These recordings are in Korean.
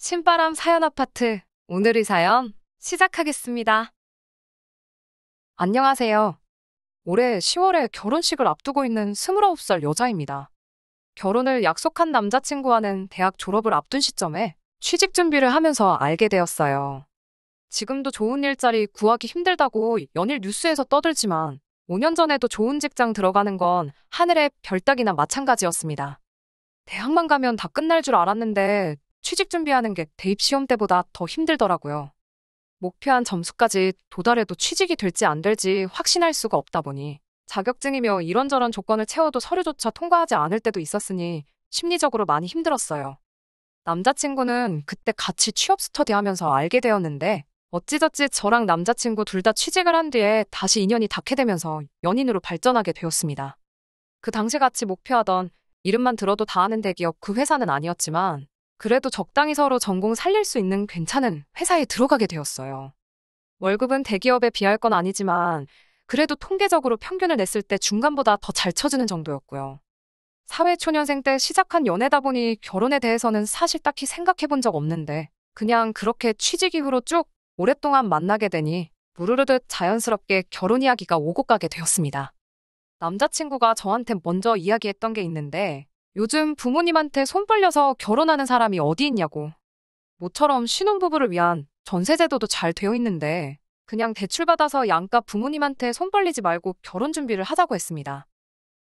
신바람 사연 아파트. 오늘의 사연 시작하겠습니다. 안녕하세요. 올해 10월에 결혼식을 앞두고 있는 29살 여자입니다. 결혼을 약속한 남자친구와는 대학 졸업을 앞둔 시점에 취직 준비를 하면서 알게 되었어요. 지금도 좋은 일자리 구하기 힘들다고 연일 뉴스에서 떠들지만 5년 전에도 좋은 직장 들어가는 건 하늘의 별 따기나 마찬가지였습니다. 대학만 가면 다 끝날 줄 알았는데 취직 준비하는 게 대입 시험 때보다 더 힘들더라고요. 목표한 점수까지 도달해도 취직이 될지 안 될지 확신할 수가 없다 보니 자격증이며 이런저런 조건을 채워도 서류조차 통과하지 않을 때도 있었으니 심리적으로 많이 힘들었어요. 남자친구는 그때 같이 취업 스터디하면서 알게 되었는데 어찌저찌 저랑 남자친구 둘 다 취직을 한 뒤에 다시 인연이 닿게 되면서 연인으로 발전하게 되었습니다. 그 당시 같이 목표하던 이름만 들어도 다 아는 대기업 그 회사는 아니었지만 그래도 적당히 서로 전공 살릴 수 있는 괜찮은 회사에 들어가게 되었어요. 월급은 대기업에 비할 건 아니지만 그래도 통계적으로 평균을 냈을 때 중간보다 더 잘 쳐주는 정도였고요. 사회초년생 때 시작한 연애다 보니 결혼에 대해서는 사실 딱히 생각해 본 적 없는데 그냥 그렇게 취직 이후로 쭉 오랫동안 만나게 되니 무르르듯 자연스럽게 결혼 이야기가 오고 가게 되었습니다. 남자친구가 저한테 먼저 이야기했던 게 있는데 요즘 부모님한테 손 벌려서 결혼하는 사람이 어디 있냐고. 모처럼 신혼부부를 위한 전세제도도 잘 되어 있는데 그냥 대출받아서 양가 부모님한테 손 벌리지 말고 결혼 준비를 하자고 했습니다.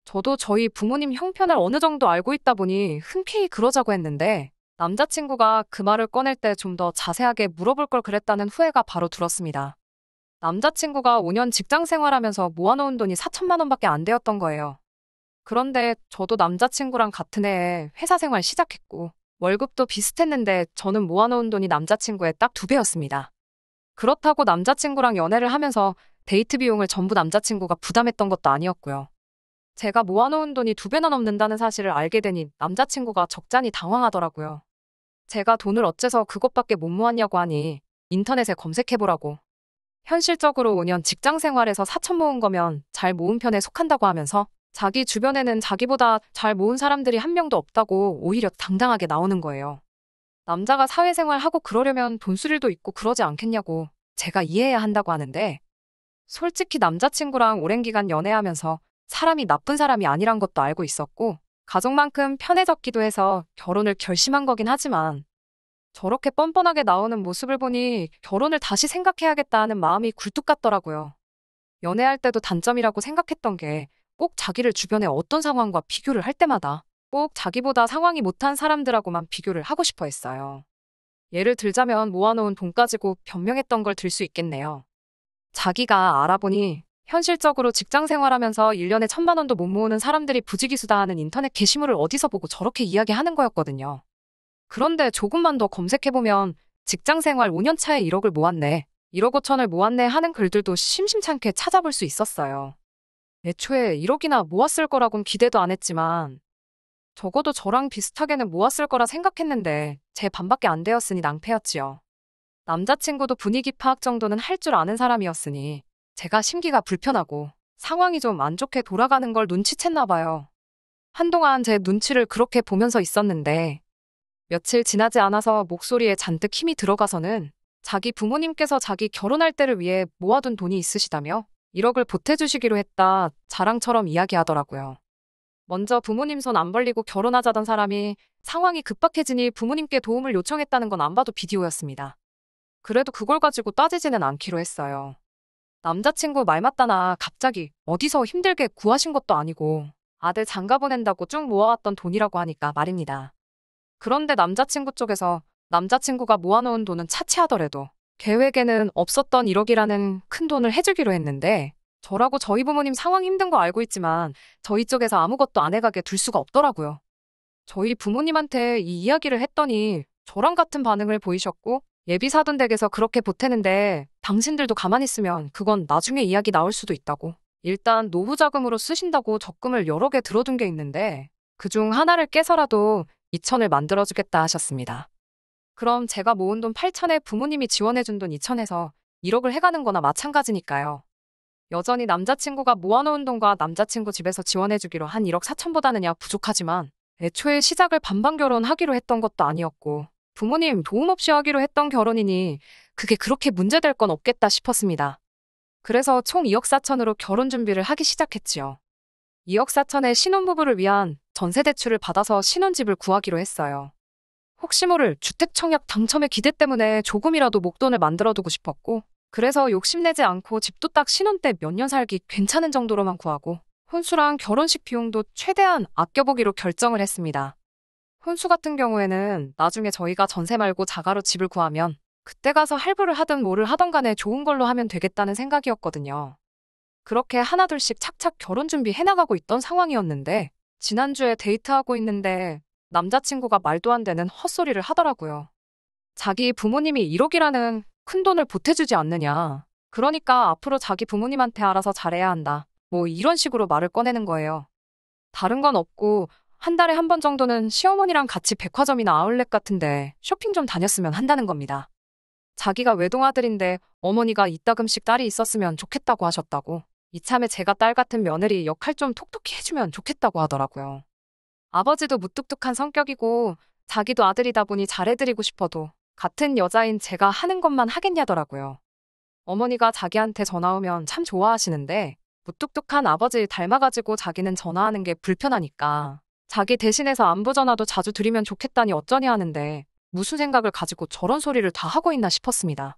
저도 저희 부모님 형편을 어느 정도 알고 있다 보니 흔쾌히 그러자고 했는데 남자친구가 그 말을 꺼낼 때 좀 더 자세하게 물어볼 걸 그랬다는 후회가 바로 들었습니다. 남자친구가 5년 직장 생활하면서 모아놓은 돈이 4천만 원밖에 안 되었던 거예요. 그런데 저도 남자친구랑 같은 해에 회사 생활 시작했고 월급도 비슷했는데 저는 모아놓은 돈이 남자친구의 딱 2배였습니다. 그렇다고 남자친구랑 연애를 하면서 데이트 비용을 전부 남자친구가 부담했던 것도 아니었고요. 제가 모아놓은 돈이 2배나 넘는다는 사실을 알게 되니 남자친구가 적잖이 당황하더라고요. 제가 돈을 어째서 그것밖에 못 모았냐고 하니 인터넷에 검색해보라고. 현실적으로 5년 직장 생활에서 4천 모은 거면 잘 모은 편에 속한다고 하면서 자기 주변에는 자기보다 잘 모은 사람들이 한 명도 없다고 오히려 당당하게 나오는 거예요. 남자가 사회생활하고 그러려면 돈수일도 있고 그러지 않겠냐고 제가 이해해야 한다고 하는데 솔직히 남자친구랑 오랜 기간 연애하면서 사람이 나쁜 사람이 아니란 것도 알고 있었고 가족만큼 편해졌기도 해서 결혼을 결심한 거긴 하지만 저렇게 뻔뻔하게 나오는 모습을 보니 결혼을 다시 생각해야겠다 하는 마음이 굴뚝 같더라고요. 연애할 때도 단점이라고 생각했던 게 꼭 자기를 주변에 어떤 상황과 비교를 할 때마다 꼭 자기보다 상황이 못한 사람들하고만 비교를 하고 싶어 했어요. 예를 들자면 모아놓은 돈 가지고 변명했던 걸 들 수 있겠네요. 자기가 알아보니 현실적으로 직장 생활하면서 1년에 1,000만 원도 못 모으는 사람들이 부지기수다하는 인터넷 게시물을 어디서 보고 저렇게 이야기하는 거였거든요. 그런데 조금만 더 검색해보면 직장 생활 5년 차에 1억을 모았네, 1억 5천을 모았네 하는 글들도 심심찮게 찾아볼 수 있었어요. 애초에 1억이나 모았을 거라곤 기대도 안 했지만 적어도 저랑 비슷하게는 모았을 거라 생각했는데 제 반밖에 안 되었으니 낭패였지요. 남자친구도 분위기 파악 정도는 할 줄 아는 사람이었으니 제가 심기가 불편하고 상황이 좀 안 좋게 돌아가는 걸 눈치챘나 봐요. 한동안 제 눈치를 그렇게 보면서 있었는데 며칠 지나지 않아서 목소리에 잔뜩 힘이 들어가서는 자기 부모님께서 자기 결혼할 때를 위해 모아둔 돈이 있으시다며 1억을 보태주시기로 했다 자랑처럼 이야기하더라고요. 먼저 부모님 손 안 벌리고 결혼하자던 사람이 상황이 급박해지니 부모님께 도움을 요청했다는 건 안 봐도 비디오였습니다. 그래도 그걸 가지고 따지지는 않기로 했어요. 남자친구 말 맞다나 갑자기 어디서 힘들게 구하신 것도 아니고 아들 장가 보낸다고 쭉 모아왔던 돈이라고 하니까 말입니다. 그런데 남자친구 쪽에서 남자친구가 모아놓은 돈은 차치하더라도 계획에는 없었던 1억이라는 큰 돈을 해주기로 했는데 저라고 저희 부모님 상황 힘든 거 알고 있지만 저희 쪽에서 아무것도 안 해가게 둘 수가 없더라고요. 저희 부모님한테 이 이야기를 했더니 저랑 같은 반응을 보이셨고 예비 사돈 댁에서 그렇게 보태는데 당신들도 가만히 있으면 그건 나중에 이야기 나올 수도 있다고. 일단 노후 자금으로 쓰신다고 적금을 여러 개 들어둔 게 있는데 그중 하나를 깨서라도 2천을 만들어주겠다 하셨습니다. 그럼 제가 모은 돈 8천에 부모님이 지원해준 돈 2천에서 1억을 해가는 거나 마찬가지니까요. 여전히 남자친구가 모아놓은 돈과 남자친구 집에서 지원해주기로 한 1억 4천보다는 약 부족하지만 애초에 시작을 반반 결혼하기로 했던 것도 아니었고 부모님 도움 없이 하기로 했던 결혼이니 그게 그렇게 문제될 건 없겠다 싶었습니다. 그래서 총 2억 4천으로 결혼 준비를 하기 시작했지요. 2억 4천에 신혼부부를 위한 전세대출을 받아서 신혼집을 구하기로 했어요. 혹시 모를 주택청약 당첨의 기대 때문에 조금이라도 목돈을 만들어두고 싶었고, 그래서 욕심내지 않고 집도 딱 신혼 때 몇 년 살기 괜찮은 정도로만 구하고 혼수랑 결혼식 비용도 최대한 아껴보기로 결정을 했습니다. 혼수 같은 경우에는 나중에 저희가 전세 말고 자가로 집을 구하면 그때 가서 할부를 하든 뭐를 하던 간에 좋은 걸로 하면 되겠다는 생각이었거든요. 그렇게 하나둘씩 착착 결혼 준비 해나가고 있던 상황이었는데 지난주에 데이트하고 있는데 남자친구가 말도 안 되는 헛소리를 하더라고요. 자기 부모님이 1억이라는 큰 돈을 보태주지 않느냐. 그러니까 앞으로 자기 부모님한테 알아서 잘해야 한다. 뭐 이런 식으로 말을 꺼내는 거예요. 다른 건 없고 한 달에 한 번 정도는 시어머니랑 같이 백화점이나 아울렛 같은데 쇼핑 좀 다녔으면 한다는 겁니다. 자기가 외동아들인데 어머니가 이따금씩 딸이 있었으면 좋겠다고 하셨다고. 이참에 제가 딸 같은 며느리 역할 좀 톡톡히 해주면 좋겠다고 하더라고요. 아버지도 무뚝뚝한 성격이고 자기도 아들이다 보니 잘해드리고 싶어도 같은 여자인 제가 하는 것만 하겠냐더라고요. 어머니가 자기한테 전화 오면 참 좋아하시는데 무뚝뚝한 아버지 닮아가지고 자기는 전화하는 게 불편하니까 자기 대신해서 안부 전화도 자주 드리면 좋겠다니 어쩌냐 하는데 무슨 생각을 가지고 저런 소리를 다 하고 있나 싶었습니다.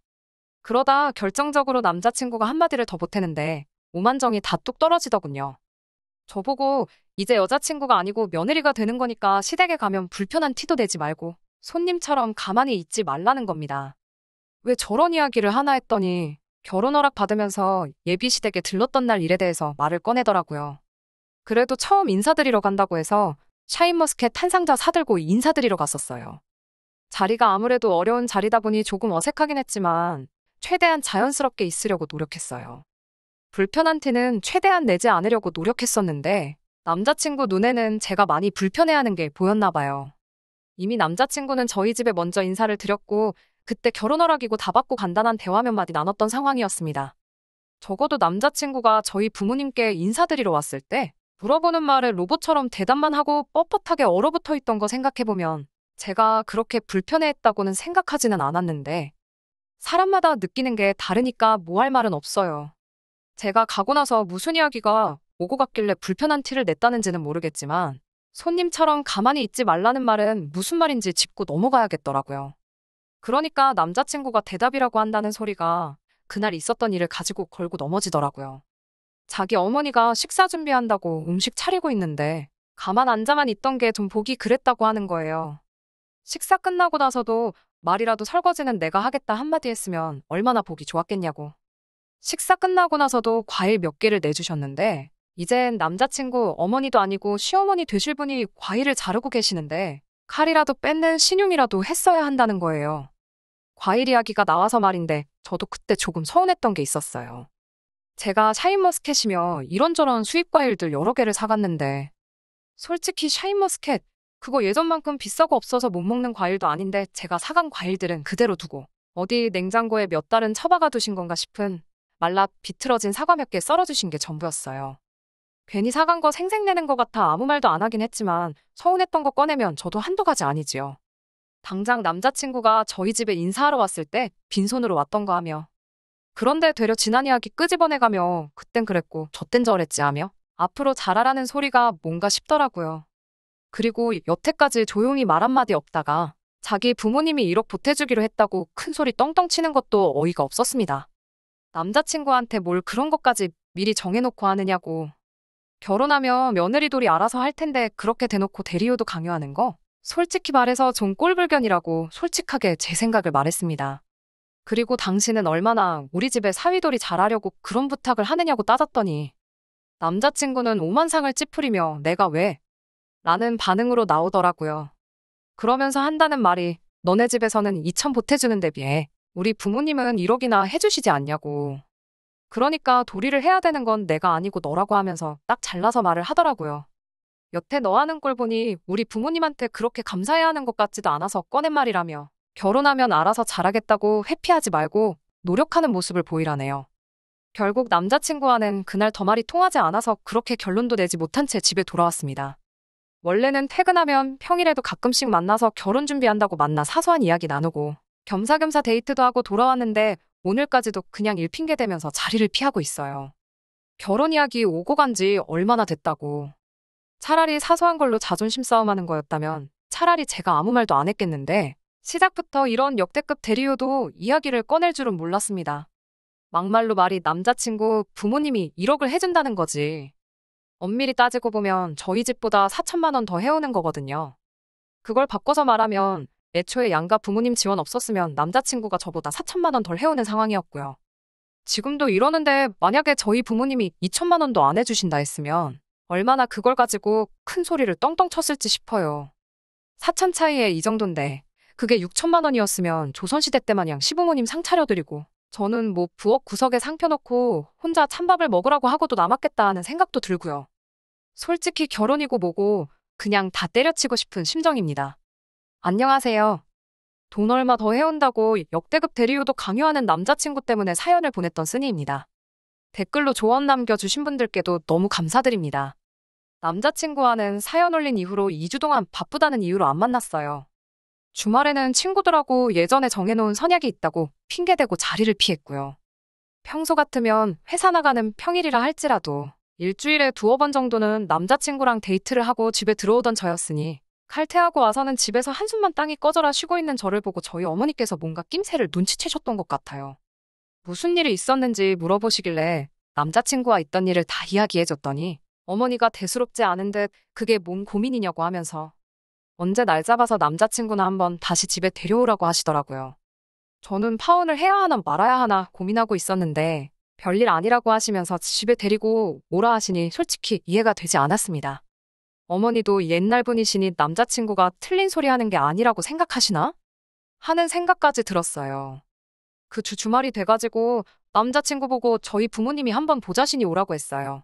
그러다 결정적으로 남자친구가 한마디를 더 보태는데 오만정이 다 뚝 떨어지더군요. 저보고 이제 여자친구가 아니고 며느리가 되는 거니까 시댁에 가면 불편한 티도 내지 말고 손님처럼 가만히 있지 말라는 겁니다. 왜 저런 이야기를 하나 했더니 결혼 허락 받으면서 예비 시댁에 들렀던 날 일에 대해서 말을 꺼내더라고요. 그래도 처음 인사드리러 간다고 해서 샤인머스켓 한 상자 사들고 인사드리러 갔었어요. 자리가 아무래도 어려운 자리다 보니 조금 어색하긴 했지만 최대한 자연스럽게 있으려고 노력했어요. 불편한 티는 최대한 내지 않으려고 노력했었는데 남자친구 눈에는 제가 많이 불편해하는 게 보였나 봐요. 이미 남자친구는 저희 집에 먼저 인사를 드렸고 그때 결혼 허락이고 다 받고 간단한 대화 몇 마디 나눴던 상황이었습니다. 적어도 남자친구가 저희 부모님께 인사드리러 왔을 때 물어보는 말에 로봇처럼 대답만 하고 뻣뻣하게 얼어붙어 있던 거 생각해보면 제가 그렇게 불편해했다고는 생각하지는 않았는데 사람마다 느끼는 게 다르니까 뭐 할 말은 없어요. 제가 가고 나서 무슨 이야기가 오고 갔길래 불편한 티를 냈다는지는 모르겠지만 손님처럼 가만히 있지 말라는 말은 무슨 말인지 짚고 넘어가야겠더라고요. 그러니까 남자친구가 대답이라고 한다는 소리가 그날 있었던 일을 가지고 걸고 넘어지더라고요. 자기 어머니가 식사 준비한다고 음식 차리고 있는데 가만 앉아만 있던 게 좀 보기 그랬다고 하는 거예요. 식사 끝나고 나서도 말이라도 설거지는 내가 하겠다 한마디 했으면 얼마나 보기 좋았겠냐고. 식사 끝나고 나서도 과일 몇 개를 내주셨는데 이젠 남자친구 어머니도 아니고 시어머니 되실 분이 과일을 자르고 계시는데 칼이라도 뺏는 신용이라도 했어야 한다는 거예요. 과일 이야기가 나와서 말인데 저도 그때 조금 서운했던 게 있었어요. 제가 샤인머스켓이며 이런저런 수입 과일들 여러 개를 사갔는데 솔직히 샤인머스켓 그거 예전만큼 비싸고 없어서 못 먹는 과일도 아닌데 제가 사간 과일들은 그대로 두고 어디 냉장고에 몇 달은 처박아 두신 건가 싶은 말라 비틀어진 사과 몇 개 썰어주신 게 전부였어요. 괜히 사간 거 생색내는 것 같아 아무 말도 안 하긴 했지만 서운했던 거 꺼내면 저도 한두 가지 아니지요. 당장 남자친구가 저희 집에 인사하러 왔을 때 빈손으로 왔던가 하며 그런데 되려 지난 이야기 끄집어내가며 그땐 그랬고 저땐 저랬지 하며 앞으로 잘하라는 소리가 뭔가 싶더라고요. 그리고 여태까지 조용히 말 한마디 없다가 자기 부모님이 1억 보태주기로 했다고 큰 소리 떵떵 치는 것도 어이가 없었습니다. 남자친구한테 뭘 그런 것까지 미리 정해놓고 하느냐고. 결혼하면 며느리돌이 알아서 할 텐데 그렇게 대놓고 대리효도 강요하는 거? 솔직히 말해서 좀 꼴불견이라고 솔직하게 제 생각을 말했습니다. 그리고 당신은 얼마나 우리 집에 사위돌이 잘하려고 그런 부탁을 하느냐고 따졌더니 남자친구는 오만상을 찌푸리며 내가 왜? 라는 반응으로 나오더라고요. 그러면서 한다는 말이 너네 집에서는 2천 보태주는 데 비해 우리 부모님은 1억이나 해주시지 않냐고. 그러니까 도리를 해야 되는 건 내가 아니고 너라고 하면서 딱 잘라서 말을 하더라고요. 여태 너 하는 꼴 보니 우리 부모님한테 그렇게 감사해야 하는 것 같지도 않아서 꺼낸 말이라며 결혼하면 알아서 잘하겠다고 회피하지 말고 노력하는 모습을 보이라네요. 결국 남자친구와는 그날 더 말이 통하지 않아서 그렇게 결론도 내지 못한 채 집에 돌아왔습니다. 원래는 퇴근하면 평일에도 가끔씩 만나서 결혼 준비한다고 만나 사소한 이야기 나누고 겸사겸사 데이트도 하고 돌아왔는데 오늘까지도 그냥 일 핑계 대면서 자리를 피하고 있어요. 결혼 이야기 오고 간지 얼마나 됐다고. 차라리 사소한 걸로 자존심 싸움하는 거였다면 차라리 제가 아무 말도 안 했겠는데 시작부터 이런 역대급 대리요도 이야기를 꺼낼 줄은 몰랐습니다. 막말로 말이 남자친구 부모님이 1억을 해준다는 거지. 엄밀히 따지고 보면 저희 집보다 4천만 원 더 해오는 거거든요. 그걸 바꿔서 말하면 애초에 양가 부모님 지원 없었으면 남자친구가 저보다 4천만 원 덜 해오는 상황이었고요. 지금도 이러는데 만약에 저희 부모님이 2천만 원도 안 해주신다 했으면 얼마나 그걸 가지고 큰 소리를 떵떵 쳤을지 싶어요. 4천 차이에 이 정도인데 그게 6천만 원이었으면 조선시대 때 마냥 시부모님 상 차려드리고 저는 뭐 부엌 구석에 상 펴놓고 혼자 찬밥을 먹으라고 하고도 남았겠다 하는 생각도 들고요. 솔직히 결혼이고 뭐고 그냥 다 때려치고 싶은 심정입니다. 안녕하세요. 돈 얼마 더 해온다고 역대급 대리요도 강요하는 남자친구 때문에 사연을 보냈던 쓰니입니다. 댓글로 조언 남겨주신 분들께도 너무 감사드립니다. 남자친구와는 사연 올린 이후로 2주 동안 바쁘다는 이유로 안 만났어요. 주말에는 친구들하고 예전에 정해놓은 선약이 있다고 핑계대고 자리를 피했고요. 평소 같으면 회사 나가는 평일이라 할지라도 일주일에 2-번 정도는 남자친구랑 데이트를 하고 집에 들어오던 저였으니 칼퇴하고 와서는 집에서 한숨만 땅이 꺼져라 쉬고 있는 저를 보고 저희 어머니께서 뭔가 낌새를 눈치채셨던 것 같아요. 무슨 일이 있었는지 물어보시길래 남자친구와 있던 일을 다 이야기해줬더니 어머니가 대수롭지 않은 듯 그게 뭔 고민이냐고 하면서 언제 날 잡아서 남자친구나 한번 다시 집에 데려오라고 하시더라고요. 저는 파혼을 해야 하나 말아야 하나 고민하고 있었는데 별일 아니라고 하시면서 집에 데리고 오라 하시니 솔직히 이해가 되지 않았습니다. 어머니도 옛날 분이시니 남자친구가 틀린 소리 하는 게 아니라고 생각하시나? 하는 생각까지 들었어요. 그 주말이 돼가지고 남자친구 보고 저희 부모님이 한번 보자시니 오라고 했어요.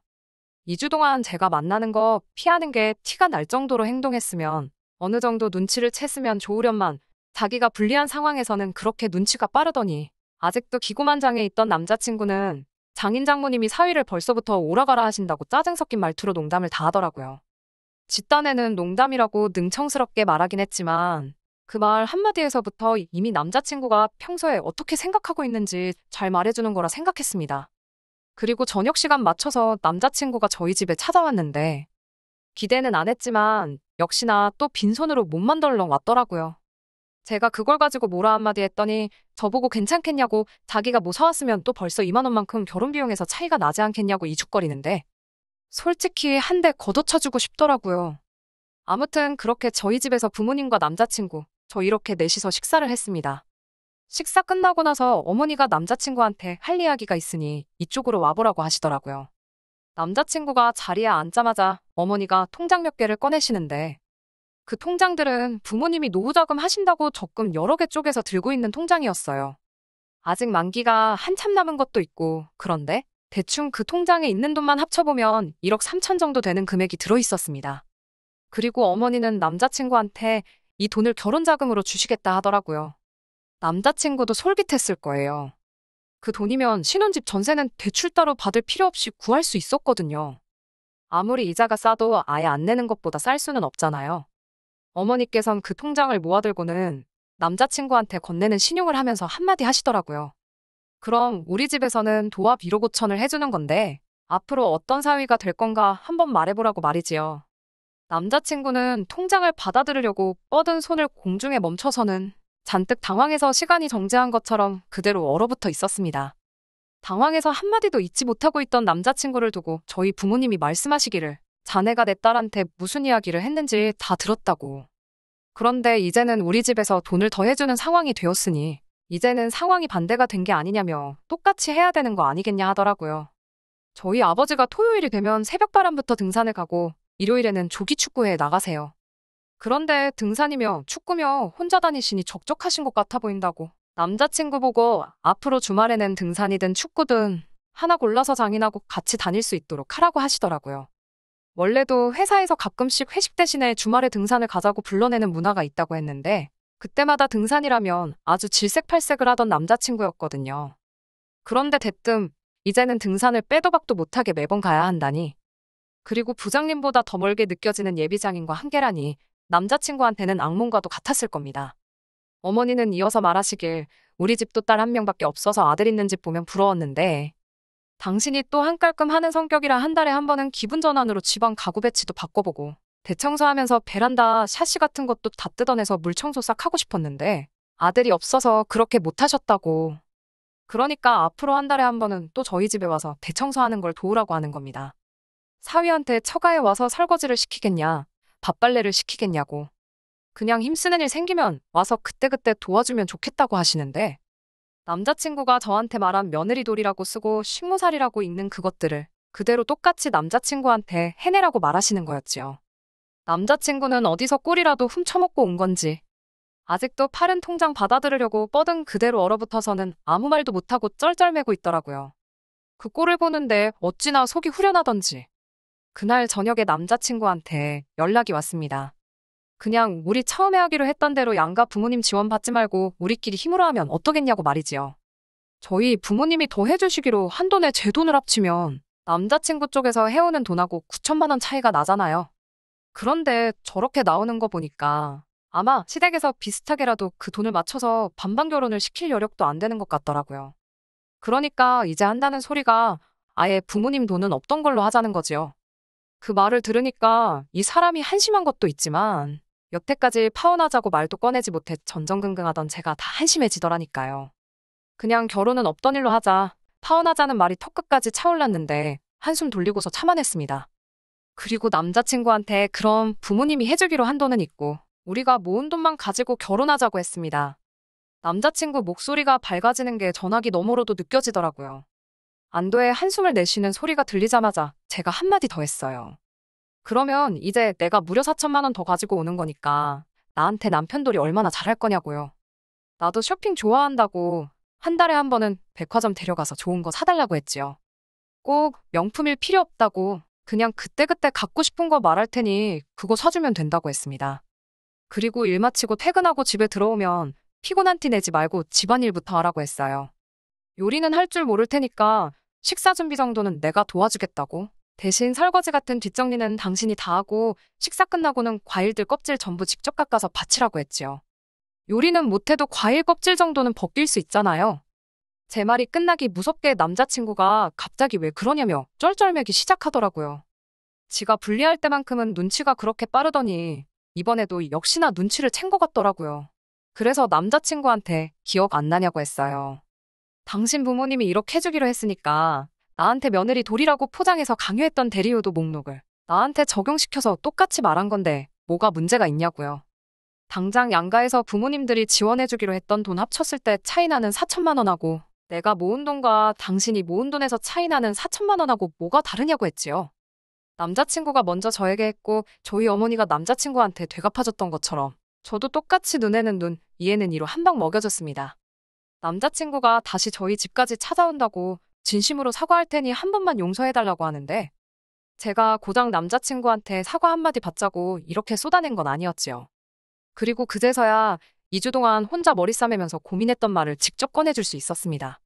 2주 동안 제가 만나는 거 피하는 게 티가 날 정도로 행동했으면 어느 정도 눈치를 챘으면 좋으련만 자기가 불리한 상황에서는 그렇게 눈치가 빠르더니 아직도 기고만장해 있던 남자친구는 장인 장모님이 사위를 벌써부터 오라가라 하신다고 짜증 섞인 말투로 농담을 다 하더라고요. 집단에는 농담이라고 능청스럽게 말하긴 했지만 그 말 한마디에서부터 이미 남자친구가 평소에 어떻게 생각하고 있는지 잘 말해주는 거라 생각했습니다. 그리고 저녁 시간 맞춰서 남자친구가 저희 집에 찾아왔는데 기대는 안 했지만 역시나 또 빈손으로 몸만 덜렁 왔더라고요. 제가 그걸 가지고 뭐라 한마디 했더니 저보고 괜찮겠냐고 자기가 뭐 사왔으면 또 벌써 2만 원만큼 결혼 비용에서 차이가 나지 않겠냐고 이죽거리는데 솔직히 한 대 걷어차주고 싶더라고요. 아무튼 그렇게 저희 집에서 부모님과 남자친구, 저 이렇게 넷이서 식사를 했습니다. 식사 끝나고 나서 어머니가 남자친구한테 할 이야기가 있으니 이쪽으로 와보라고 하시더라고요. 남자친구가 자리에 앉자마자 어머니가 통장 몇 개를 꺼내시는데 그 통장들은 부모님이 노후자금 하신다고 적금 여러 개 쪼개서 들고 있는 통장이었어요. 아직 만기가 한참 남은 것도 있고 그런데 대충 그 통장에 있는 돈만 합쳐보면 1억 3천 정도 되는 금액이 들어있었습니다. 그리고 어머니는 남자친구한테 이 돈을 결혼자금으로 주시겠다 하더라고요. 남자친구도 솔깃했을 거예요. 그 돈이면 신혼집 전세는 대출 따로 받을 필요 없이 구할 수 있었거든요. 아무리 이자가 싸도 아예 안 내는 것보다 쌀 수는 없잖아요. 어머니께선 그 통장을 모아들고는 남자친구한테 건네는 신용을 하면서 한마디 하시더라고요. 그럼 우리 집에서는 도합 1억 5천을 해주는 건데 앞으로 어떤 사위가 될 건가 한번 말해보라고 말이지요. 남자친구는 통장을 받아들이려고 뻗은 손을 공중에 멈춰서는 잔뜩 당황해서 시간이 정지한 것처럼 그대로 얼어붙어 있었습니다. 당황해서 한마디도 잊지 못하고 있던 남자친구를 두고 저희 부모님이 말씀하시기를 자네가 내 딸한테 무슨 이야기를 했는지 다 들었다고. 그런데 이제는 우리 집에서 돈을 더 해주는 상황이 되었으니 이제는 상황이 반대가 된 게 아니냐며 똑같이 해야 되는 거 아니겠냐 하더라고요. 저희 아버지가 토요일이 되면 새벽바람부터 등산을 가고 일요일에는 조기축구회에 나가세요. 그런데 등산이며 축구며 혼자 다니시니 적적하신 것 같아 보인다고. 남자친구 보고 앞으로 주말에는 등산이든 축구든 하나 골라서 장인하고 같이 다닐 수 있도록 하라고 하시더라고요. 원래도 회사에서 가끔씩 회식 대신에 주말에 등산을 가자고 불러내는 문화가 있다고 했는데 그때마다 등산이라면 아주 질색팔색을 하던 남자친구였거든요. 그런데 대뜸 이제는 등산을 빼도 박도 못하게 매번 가야 한다니 그리고 부장님보다 더 멀게 느껴지는 예비장인과 한계라니 남자친구한테는 악몽과도 같았을 겁니다. 어머니는 이어서 말하시길 우리 집도 딸 한 명밖에 없어서 아들 있는 집 보면 부러웠는데 당신이 또 한깔끔 하는 성격이라 한 달에 한 번은 기분 전환으로 집안 가구 배치도 바꿔보고 대청소하면서 베란다 샤시 같은 것도 다 뜯어내서 물청소 싹 하고 싶었는데 아들이 없어서 그렇게 못하셨다고. 그러니까 앞으로 한 달에 한 번은 또 저희 집에 와서 대청소하는 걸 도우라고 하는 겁니다. 사위한테 처가에 와서 설거지를 시키겠냐, 밥빨래를 시키겠냐고. 그냥 힘쓰는 일 생기면 와서 그때그때 도와주면 좋겠다고 하시는데 남자친구가 저한테 말한 며느리돌이라고 쓰고 식모살이라고 읽는 그것들을 그대로 똑같이 남자친구한테 해내라고 말하시는 거였지요. 남자친구는 어디서 꿀이라도 훔쳐먹고 온 건지 아직도 파른 통장 받아들으려고 뻗은 그대로 얼어붙어서는 아무 말도 못하고 쩔쩔매고 있더라고요. 그 꼴을 보는데 어찌나 속이 후련하던지. 그날 저녁에 남자친구한테 연락이 왔습니다. 그냥 우리 처음에 하기로 했던 대로 양가 부모님 지원 받지 말고 우리끼리 힘으로 하면 어떠겠냐고 말이지요. 저희 부모님이 더 해주시기로 한 돈에 제 돈을 합치면 남자친구 쪽에서 해오는 돈하고 9천만 원 차이가 나잖아요. 그런데 저렇게 나오는 거 보니까 아마 시댁에서 비슷하게라도 그 돈을 맞춰서 반반 결혼을 시킬 여력도 안 되는 것 같더라고요. 그러니까 이제 한다는 소리가 아예 부모님 돈은 없던 걸로 하자는 거지요. 그 말을 들으니까 이 사람이 한심한 것도 있지만 여태까지 파혼하자고 말도 꺼내지 못해 전전긍긍하던 제가 다 한심해지더라니까요. 그냥 결혼은 없던 일로 하자, 파혼하자는 말이 턱끝까지 차올랐는데 한숨 돌리고서 참아냈습니다. 그리고 남자친구한테 그럼 부모님이 해주기로 한 돈은 있고 우리가 모은 돈만 가지고 결혼하자고 했습니다. 남자친구 목소리가 밝아지는 게 전화기 너머로도 느껴지더라고요. 안도의 한숨을 내쉬는 소리가 들리자마자 제가 한마디 더 했어요. 그러면 이제 내가 무려 4천만 원 더 가지고 오는 거니까 나한테 남편돌이 얼마나 잘할 거냐고요. 나도 쇼핑 좋아한다고 한 달에 한 번은 백화점 데려가서 좋은 거 사달라고 했지요. 꼭 명품일 필요 없다고 그냥 그때그때 갖고 싶은 거 말할 테니 그거 사주면 된다고 했습니다. 그리고 일 마치고 퇴근하고 집에 들어오면 피곤한 티 내지 말고 집안일부터 하라고 했어요. 요리는 할 줄 모를 테니까 식사 준비 정도는 내가 도와주겠다고. 대신 설거지 같은 뒷정리는 당신이 다 하고 식사 끝나고는 과일들 껍질 전부 직접 깎아서 바치라고 했지요. 요리는 못해도 과일 껍질 정도는 벗길 수 있잖아요. 제 말이 끝나기 무섭게 남자친구가 갑자기 왜 그러냐며 쩔쩔매기 시작하더라고요. 지가 분리할 때만큼은 눈치가 그렇게 빠르더니 이번에도 역시나 눈치를 챈 것 같더라고요. 그래서 남자친구한테 기억 안 나냐고 했어요. 당신 부모님이 이렇게 해주기로 했으니까 나한테 며느리 돌이라고 포장해서 강요했던 대리효도 목록을 나한테 적용시켜서 똑같이 말한 건데 뭐가 문제가 있냐고요. 당장 양가에서 부모님들이 지원해주기로 했던 돈 합쳤을 때 차이 나는 4천만 원하고 내가 모은 돈과 당신이 모은 돈에서 차이 나는 4천만 원하고 뭐가 다르냐고 했지요. 남자친구가 먼저 저에게 했고 저희 어머니가 남자친구한테 되갚아줬던 것처럼 저도 똑같이 눈에는 눈, 이에는 이로 한 방 먹여줬습니다. 남자친구가 다시 저희 집까지 찾아온다고 진심으로 사과할 테니 한 번만 용서해달라고 하는데 제가 고작 남자친구한테 사과 한마디 받자고 이렇게 쏟아낸 건 아니었지요. 그리고 그제서야 2주 동안 혼자 머리 싸매면서 고민했던 말을 직접 꺼내줄 수 있었습니다.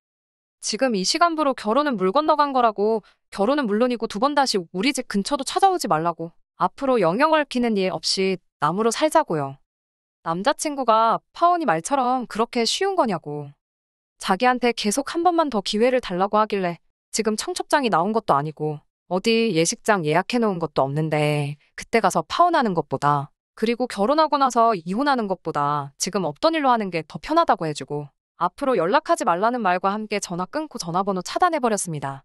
지금 이 시간부로 결혼은 물 건너간 거라고 결혼은 물론이고 두 번 다시 우리 집 근처도 찾아오지 말라고 앞으로 영영 얽히는 일 없이 남으로 살자고요. 남자친구가 파혼이 말처럼 그렇게 쉬운 거냐고. 자기한테 계속 한 번만 더 기회를 달라고 하길래 지금 청첩장이 나온 것도 아니고 어디 예식장 예약해놓은 것도 없는데 그때 가서 파혼하는 것보다 그리고 결혼하고 나서 이혼하는 것보다 지금 없던 일로 하는 게 더 편하다고 해주고 앞으로 연락하지 말라는 말과 함께 전화 끊고 전화번호 차단해버렸습니다.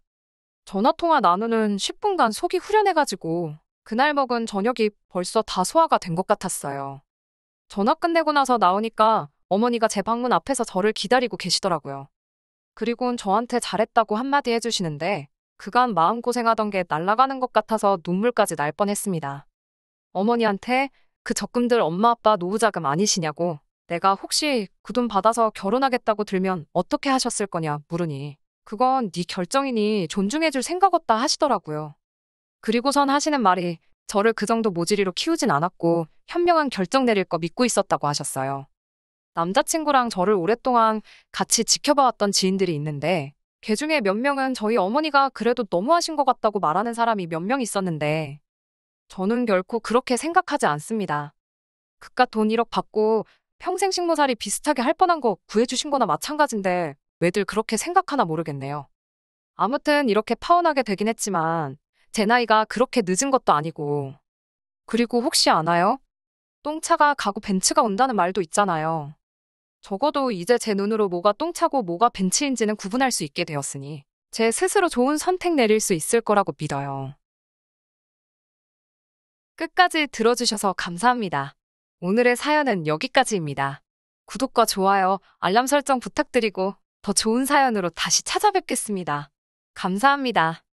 전화통화 나누는 10분간 속이 후련해가지고 그날 먹은 저녁이 벌써 다 소화가 된 것 같았어요. 전화 끝내고 나서 나오니까 어머니가 제 방문 앞에서 저를 기다리고 계시더라고요. 그리고는 저한테 잘했다고 한마디 해주시는데 그간 마음고생하던 게 날아가는 것 같아서 눈물까지 날 뻔했습니다. 어머니한테 그 적금들 엄마 아빠 노후자금 아니시냐고 내가 혹시 그 돈 받아서 결혼하겠다고 들면 어떻게 하셨을 거냐 물으니 그건 네 결정이니 존중해줄 생각 없다 하시더라고요. 그리고선 하시는 말이 저를 그 정도 모질이로 키우진 않았고 현명한 결정 내릴 거 믿고 있었다고 하셨어요. 남자친구랑 저를 오랫동안 같이 지켜봐왔던 지인들이 있는데 걔 중에 몇 명은 저희 어머니가 그래도 너무하신 것 같다고 말하는 사람이 몇 명 있었는데, 저는 결코 그렇게 생각하지 않습니다. 그깟 돈 1억 받고 평생 식모살이 비슷하게 할 뻔한 거 구해주신 거나 마찬가지인데, 왜들 그렇게 생각하나 모르겠네요. 아무튼 이렇게 파혼하게 되긴 했지만, 제 나이가 그렇게 늦은 것도 아니고, 그리고 혹시 아나요? 똥차가 가고 벤츠가 온다는 말도 있잖아요. 적어도 이제 제 눈으로 뭐가 똥차고 뭐가 벤츠인지는 구분할 수 있게 되었으니, 제 스스로 좋은 선택 내릴 수 있을 거라고 믿어요. 끝까지 들어주셔서 감사합니다. 오늘의 사연은 여기까지입니다. 구독과 좋아요, 알람 설정 부탁드리고 더 좋은 사연으로 다시 찾아뵙겠습니다. 감사합니다.